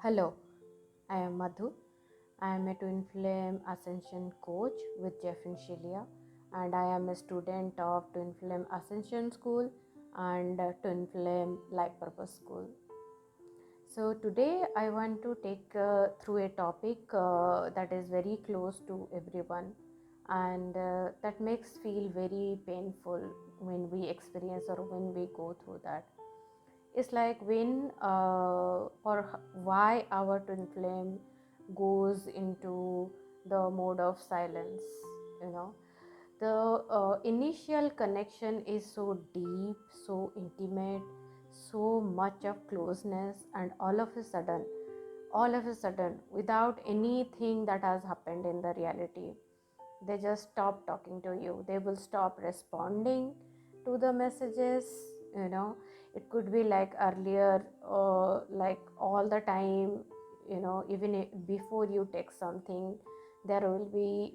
Hello, I am Madhu. I am a twin flame ascension coach with Jeff and Shilia, and I am a student of Twin Flame Ascension School and Twin Flame Life Purpose School. So today I want to take through a topic that is very close to everyone, and that makes feel very painful when we experience or when we go through that. It's like when why our twin flame goes into the mode of silence. You know, the initial connection is so deep, so intimate, so much of closeness, and all of a sudden, without anything that has happened in the reality, they just stop talking to you. They will stop responding to the messages. you know it could be like earlier, like all the time. Even before you text something, there will be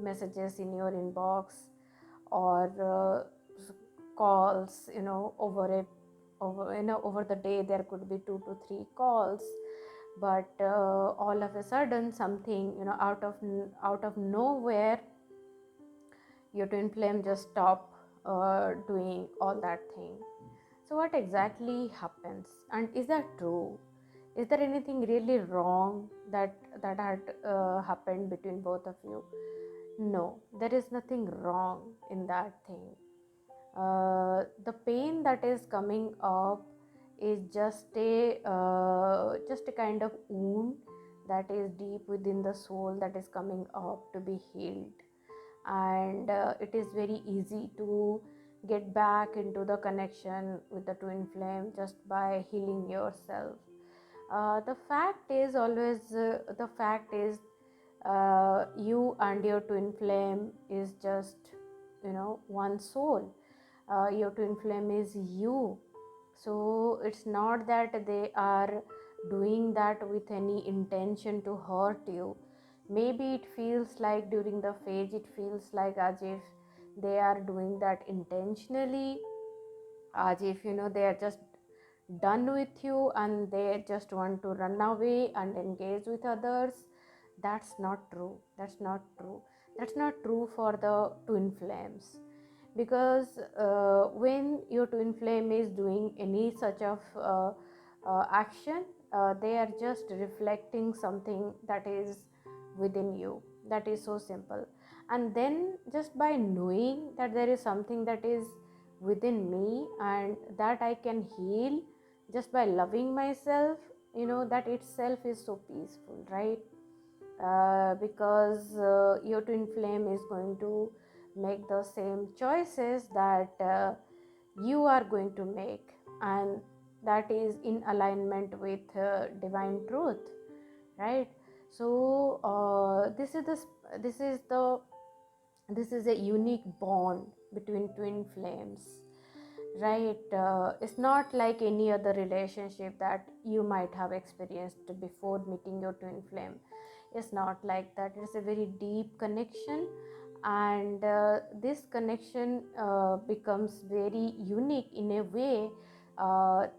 messages in your inbox, or calls. Over the day there could be 2 to 3 calls, but all of a sudden something, out of nowhere, your twin flame just stop doing all that thing. So what exactly happens, and is that true? Is there anything really wrong that had happened between both of you? No, there is nothing wrong in that thing. The pain that is coming up is just a kind of wound that is deep within the soul, that is coming up to be healed. And it is very easy to get back into the connection with the twin flame just by healing yourself. The fact is, you and your twin flame is just one soul. Your twin flame is you. So it's not that they are doing that with any intention to hurt you. Maybe it feels like during the phase, it feels like as if they are doing that intentionally, as if they are just done with you and they just want to run away and engage with others. That's not true. That's not true for the twin flames, because when your twin flame is doing any such of action, they are just reflecting something that is within you. That is so simple. And then just by knowing that there is something that is within me and that I can heal just by loving myself, that itself is so peaceful, right? Because your twin flame is going to make the same choices that you are going to make, and that is in alignment with divine truth, right? So this is a unique bond between twin flames, right? It's not like any other relationship that you might have experienced before meeting your twin flame. It's not like that. It's a very deep connection, and this connection becomes very unique in a way.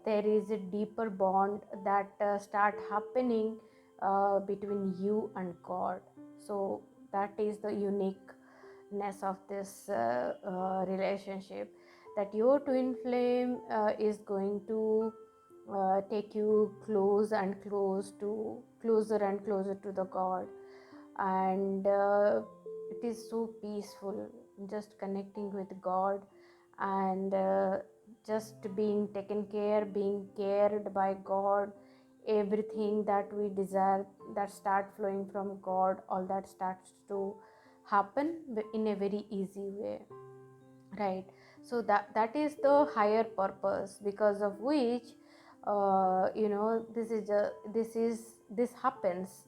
There is a deeper bond that start happening between you and God. So that is the uniqueness of this relationship, that your twin flame is going to take you closer and closer to the God. And it is so peaceful just connecting with God, and just being taken care, being cared by God. Everything that we desire, that start flowing from God, all that starts to happen in a very easy way, right? So that is the higher purpose, because of which this happens,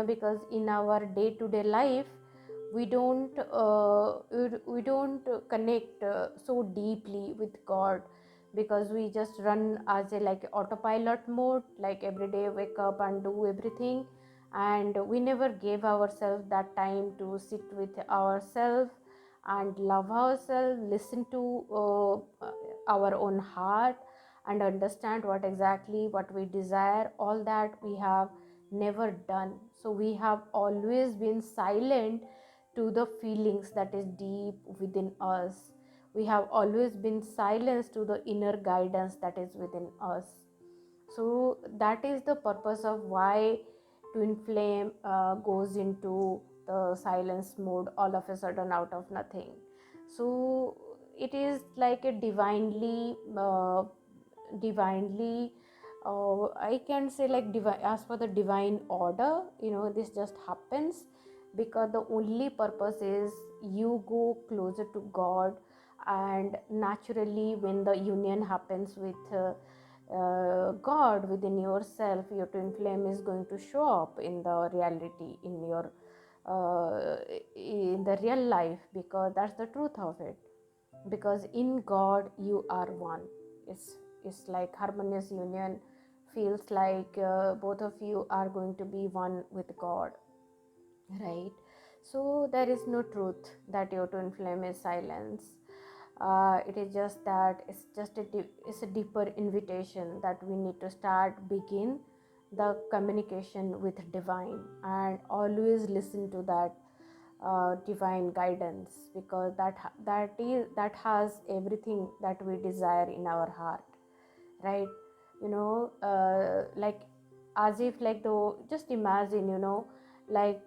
because in our day to day life we don't connect so deeply with God, because we just run as a like autopilot mode, like every day wake up and do everything, and we never gave ourselves that time to sit with ourselves and love ourselves, listen to our own heart, and understand what we desire, all that we have never done. So we have always been silent to the feelings that is deep within us. We have always been silenced to the inner guidance that is within us. So that is the purpose of why twin flame goes into the silence mode all of a sudden out of nothing. So it is like a divinely I can say like divine, as for the divine order, this just happens because the only purpose is you go closer to God. And naturally when the union happens with God within yourself, your twin flame is going to show up in the reality, in the real life, because that's the truth of it. Because in God you are one. It's like harmonious union, feels like both of you are going to be one with God, right? So there is no truth that your twin flame is silence. It is just that it's a deeper invitation that we need to begin the communication with divine, and always listen to that divine guidance, because that has everything that we desire in our heart, right? Like as if like though, just imagine, like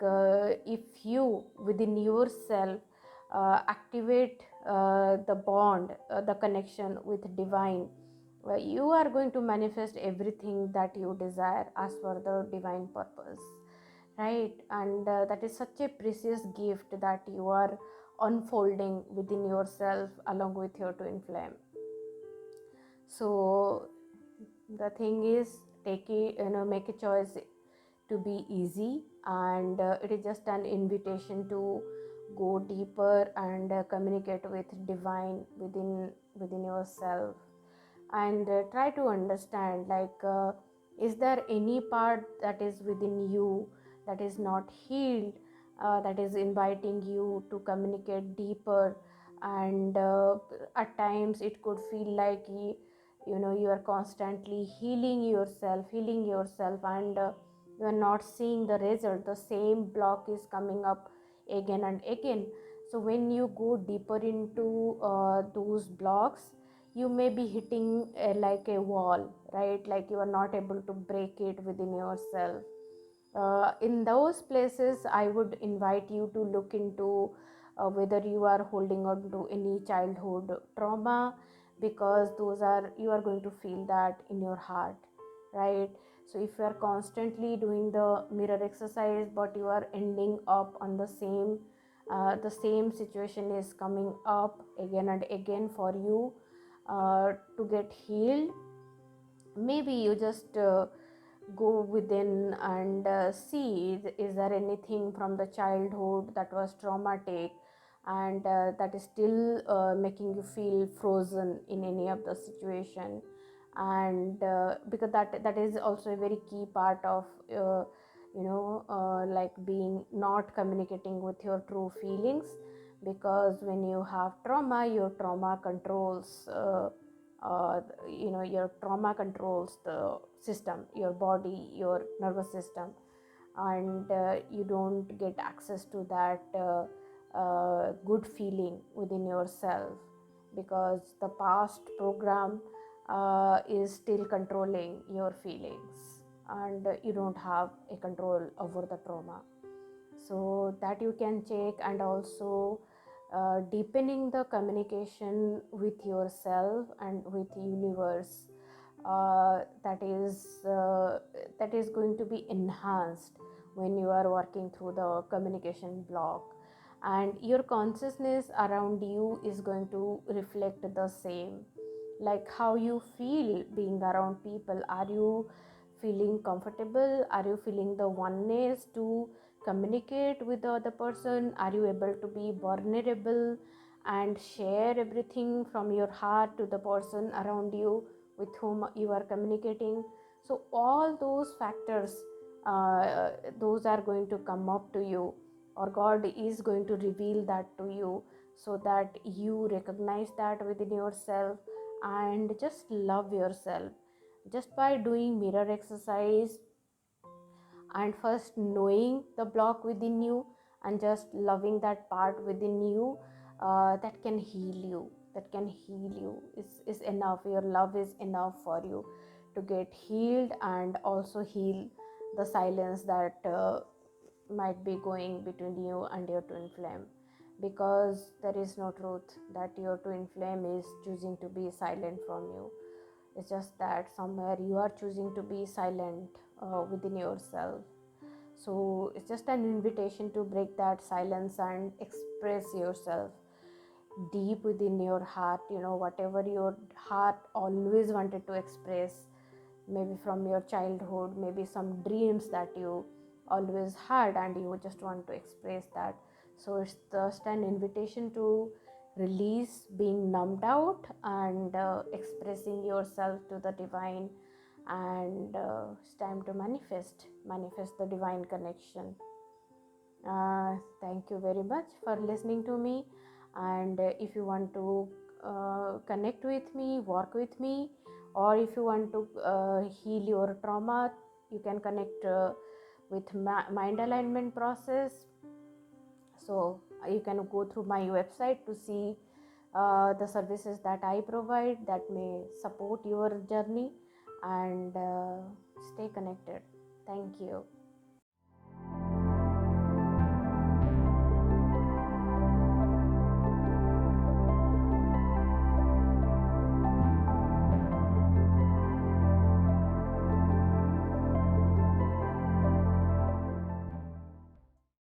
if you within yourself activate the bond, the connection with divine, you are going to manifest everything that you desire as per the divine purpose, right? And that is such a precious gift that you are unfolding within yourself along with your twin flame. So the thing is, make a choice to be easy, and it is just an invitation to go deeper and communicate with divine within yourself, and try to understand, like is there any part that is within you that is not healed, that is inviting you to communicate deeper. And at times it could feel like you are constantly healing yourself, and you are not seeing the result. The same block is coming up again and again. So when you go deeper into those blocks, you may be hitting like a wall, right? Like you are not able to break it within yourself. In those places, I would invite you to look into whether you are holding on to any childhood trauma, because those are, you are going to feel that in your heart, right? So if you are constantly doing the mirror exercise, but you are ending up on the same situation is coming up again and again for you to get healed, maybe you just go within and see, is there anything from the childhood that was traumatic, and that is still making you feel frozen in any of the situation. And because that is also a very key part of like being not communicating with your true feelings. Because when you have trauma, your trauma controls uh, your trauma controls the system, your body, your nervous system, and you don't get access to that good feeling within yourself, because the past program is still controlling your feelings, and you don't have a control over the trauma. So that you can check. And also deepening the communication with yourself and with universe, that is going to be enhanced when you are working through the communication block, and your consciousness around you is going to reflect the same, like how you feel being around people. Are you feeling comfortable? Are you feeling the oneness to communicate with the other person? Are you able to be vulnerable and share everything from your heart to the person around you with whom you are communicating? So all those factors, those are going to come up to you, or God is going to reveal that to you, so that you recognize that within yourself, and just love yourself just by doing mirror exercise, and first knowing the block within you and just loving that part within you, that can heal you, that can heal you, is enough. Your love is enough for you to get healed and also heal the silence that might be going between you and your twin flame, because there is no truth that your twin flame is choosing to be silent from you. It's just that somewhere you are choosing to be silent within yourself. So it's just an invitation to break that silence and express yourself deep within your heart, whatever your heart always wanted to express, maybe from your childhood, maybe some dreams that you always had and you just want to express that. So it's just an invitation to release being numbed out and expressing yourself to the divine, and it's time to manifest the divine connection. Thank you very much for listening to me. And if you want to connect with me, work with me, or if you want to heal your trauma, you can connect with mind alignment process. So you can go through my website to see the services that I provide that may support your journey, and stay connected. Thank you.